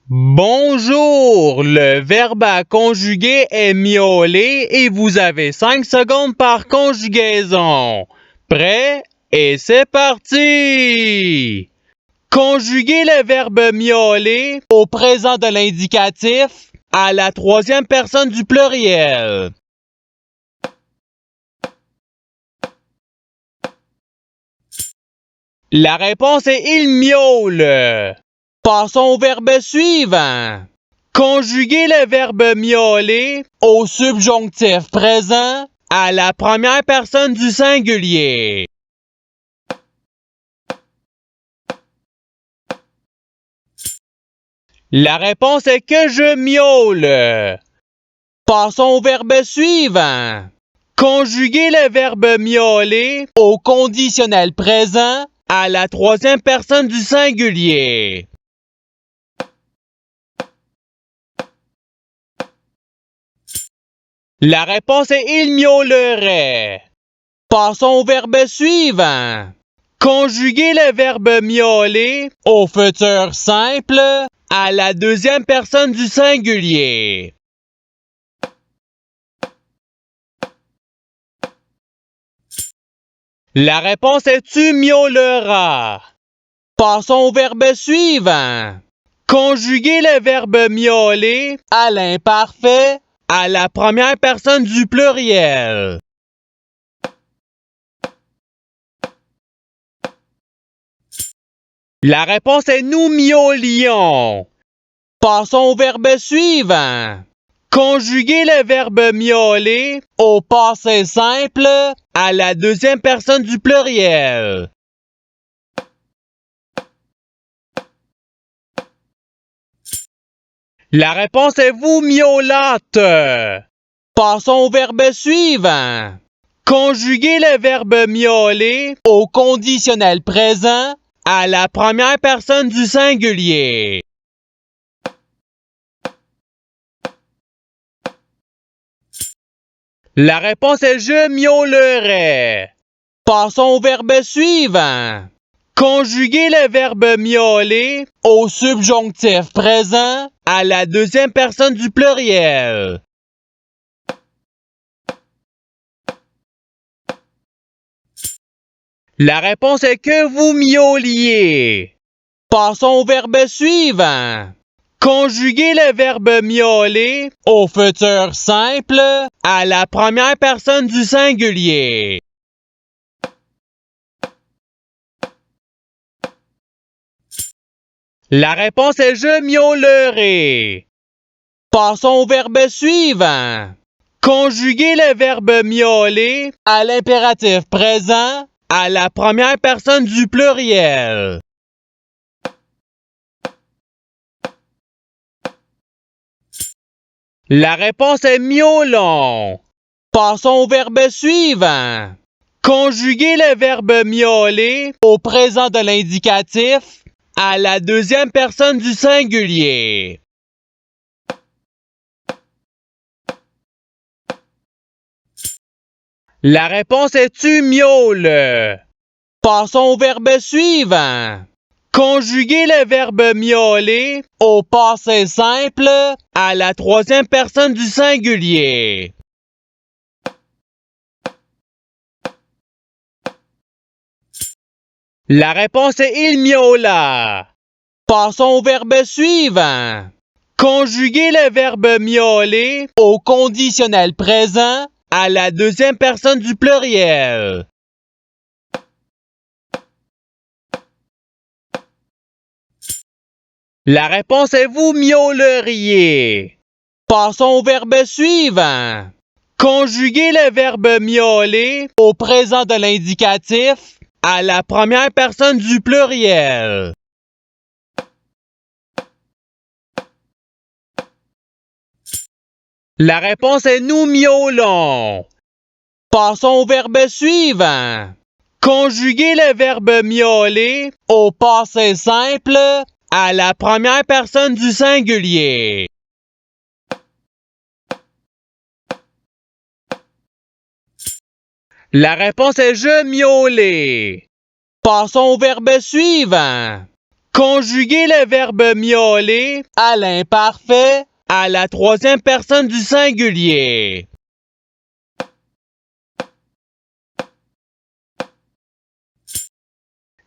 Bonjour, le verbe à conjuguer est miauler et vous avez 5 secondes par conjugaison. Prêt? Et c'est parti! Conjuguez le verbe miauler au présent de l'indicatif à la troisième personne du pluriel. La réponse est il miaule. Passons au verbe suivant. Conjuguez le verbe miauler au subjonctif présent à la première personne du singulier. La réponse est que je miaule. Passons au verbe suivant. Conjuguez le verbe miauler au conditionnel présent à la troisième personne du singulier. La réponse est il miaulerait. Passons au verbe suivant. Conjuguez le verbe miauler au futur simple à la deuxième personne du singulier. La réponse est tu miauleras. Passons au verbe suivant. Conjuguez le verbe miauler à l'imparfait à la première personne du pluriel. La réponse est nous miaulions. Passons au verbe suivant. Conjuguez le verbe miauler au passé simple à la deuxième personne du pluriel. La réponse est vous miaulâtes. Passons au verbe suivant. Conjuguez le verbe miauler au conditionnel présent à la première personne du singulier. La réponse est je miaulerais. Passons au verbe suivant. Conjuguez le verbe miauler au subjonctif présent à la deuxième personne du pluriel. La réponse est que vous miauliez. Passons au verbe suivant. Conjuguez le verbe miauler au futur simple à la première personne du singulier. La réponse est je miaulerai. Passons au verbe suivant. Conjuguez le verbe miauler à l'impératif présent à la première personne du pluriel. La réponse est miaulons. Passons au verbe suivant. Conjuguez le verbe miauler au présent de l'indicatif à la deuxième personne du singulier. La réponse est tu miaules. Passons au verbe suivant. Conjuguez le verbe miauler au passé simple à la troisième personne du singulier. La réponse est il miaula. Passons au verbe suivant. Conjuguez le verbe miauler au conditionnel présent à la deuxième personne du pluriel. La réponse est vous miauleriez. Passons au verbe suivant. Conjuguez le verbe miauler au présent de l'indicatif à la première personne du pluriel. La réponse est nous miaulons. Passons au verbe suivant. Conjuguez le verbe miauler au passé simple à la première personne du singulier. La réponse est je miauler. Passons au verbe suivant. Conjuguer le verbe miauler à l'imparfait à la troisième personne du singulier.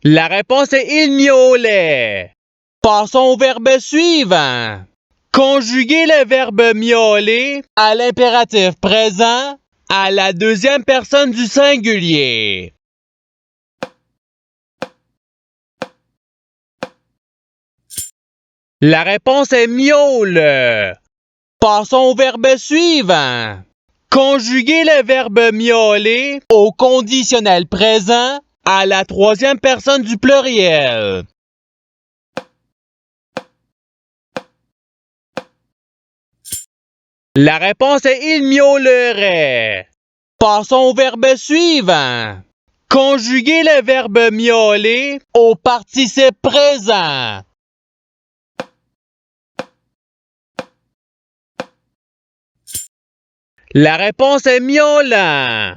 La réponse est il miaulait. Passons au verbe suivant. Conjuguer le verbe miauler à l'impératif présent à la deuxième personne du singulier. La réponse est miaule. Passons au verbe suivant. Conjuguer le verbe miauler au conditionnel présent à la troisième personne du pluriel. La réponse est il miaulerait. Passons au verbe suivant. Conjuguer le verbe miauler au participe présent. La réponse est miaulant.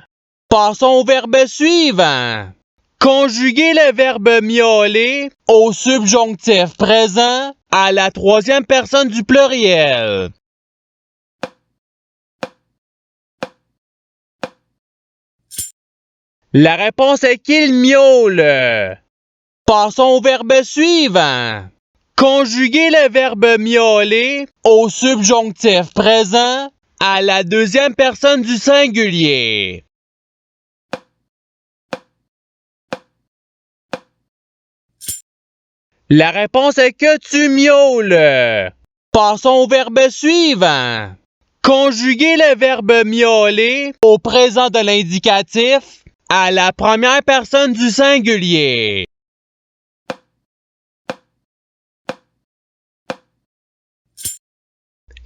Passons au verbe suivant. Conjuguer le verbe miauler au subjonctif présent à la troisième personne du pluriel. La réponse est qu'il miaule. Passons au verbe suivant. Conjuguer le verbe miauler au subjonctif présent à la deuxième personne du singulier. La réponse est que tu miaules. Passons au verbe suivant. Conjuguer le verbe miauler au présent de l'indicatif à la première personne du singulier.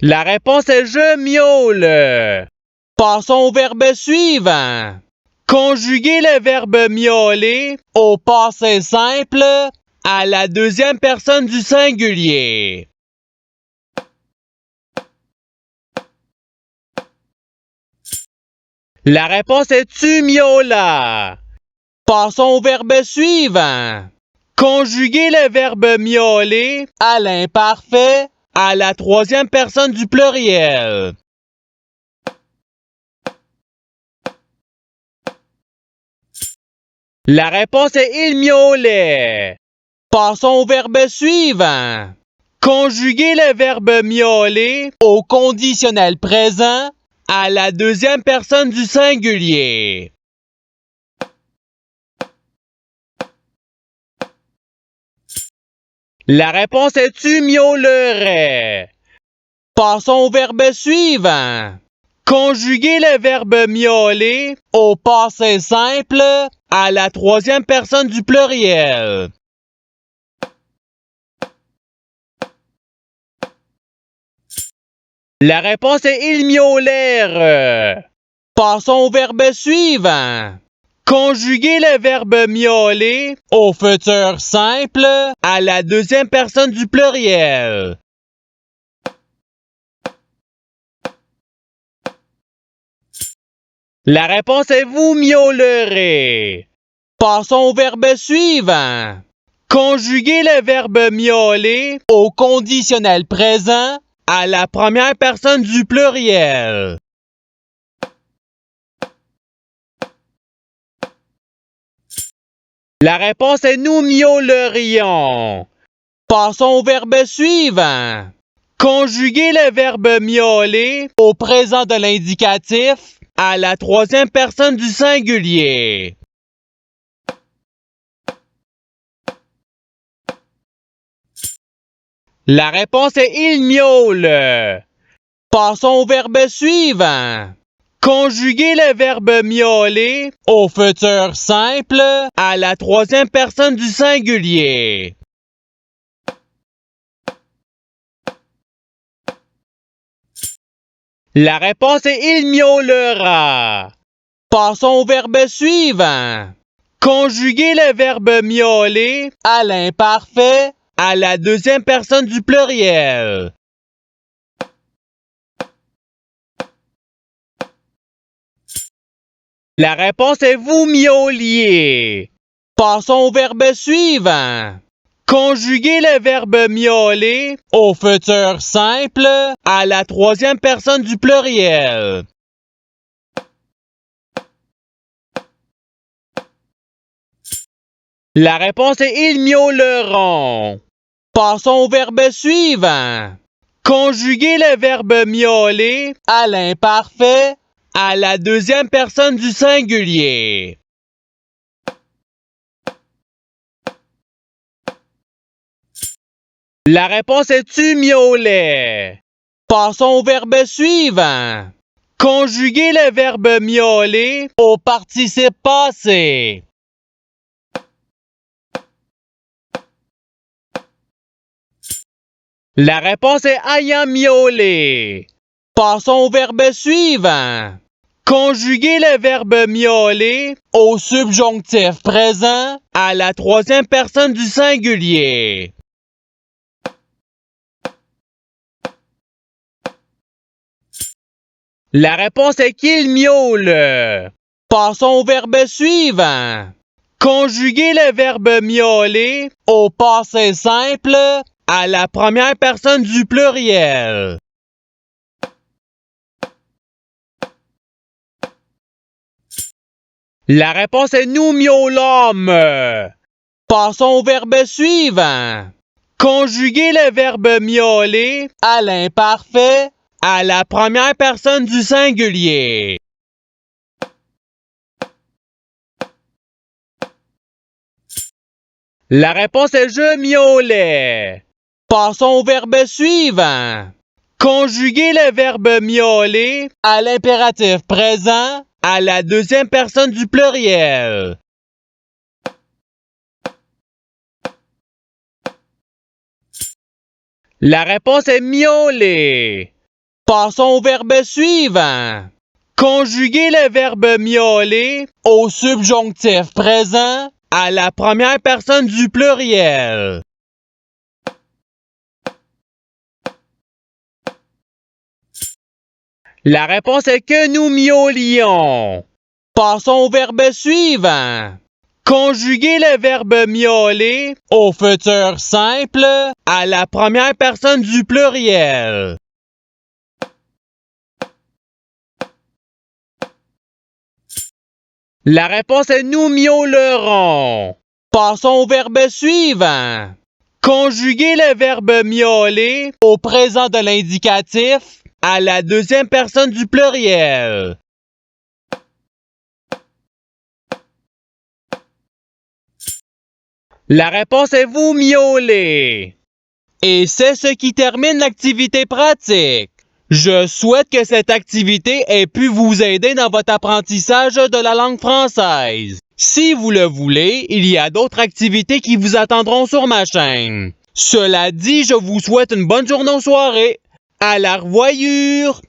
La réponse est je miaule. Passons au verbe suivant. Conjuguer le verbe miauler au passé simple à la deuxième personne du singulier. La réponse est tu miaulas. Passons au verbe suivant. Conjuguer le verbe miauler à l'imparfait à la troisième personne du pluriel. La réponse est il miaulait. Passons au verbe suivant. Conjuguer le verbe miauler au conditionnel présent à la deuxième personne du singulier. La réponse est tu miaulerais. Passons au verbe suivant. Conjuguer le verbe miauler au passé simple à la troisième personne du pluriel. La réponse est il miaulèrent. Passons au verbe suivant. Conjuguer le verbe miauler au futur simple à la deuxième personne du pluriel. La réponse est vous miaulerez. Passons au verbe suivant. Conjuguer le verbe miauler au conditionnel présent à la première personne du pluriel. La réponse est nous miaulerions. Passons au verbe suivant. Conjuguer le verbe miauler au présent de l'indicatif à la troisième personne du singulier. La réponse est il miaule. Passons au verbe suivant. Conjuguer le verbe miauler au futur simple à la troisième personne du singulier. La réponse est il miaulera. Passons au verbe suivant. Conjuguer le verbe miauler à l'imparfait à la deuxième personne du pluriel. La réponse est vous miauliez. Passons au verbe suivant. Conjuguez le verbe miauler au futur simple à la troisième personne du pluriel. La réponse est ils miauleront. Passons au verbe suivant. Conjuguez le verbe miauler à l'imparfait à la deuxième personne du singulier. La réponse est tu miaulais. Passons au verbe suivant. Conjuguez le verbe miauler au participe passé. La réponse est ayant miaulé. Passons au verbe suivant. Conjuguez le verbe miauler au subjonctif présent à la troisième personne du singulier. La réponse est qu'il miaule. Passons au verbe suivant. Conjuguez le verbe miauler au passé simple à la première personne du pluriel. La réponse est nous miaulâmes. Passons au verbe suivant. Conjuguez le verbe miauler à l'imparfait à la première personne du singulier. La réponse est je miaulais. Passons au verbe suivant. Conjuguez le verbe miauler à l'impératif présent à la deuxième personne du pluriel. La réponse est miauler. Passons au verbe suivant. Conjuguez le verbe miauler au subjonctif présent à la première personne du pluriel. La réponse est que nous miaulions. Passons au verbe suivant. Conjuguez le verbe miauler au futur simple à la première personne du pluriel. La réponse est nous miaulerons. Passons au verbe suivant. Conjuguez le verbe miauler au présent de l'indicatif à la deuxième personne du pluriel. La réponse est vous miaulez. Et c'est ce qui termine l'activité pratique. Je souhaite que cette activité ait pu vous aider dans votre apprentissage de la langue française. Si vous le voulez, il y a d'autres activités qui vous attendront sur ma chaîne. Cela dit, je vous souhaite une bonne journée ou soirée. À la revoyure!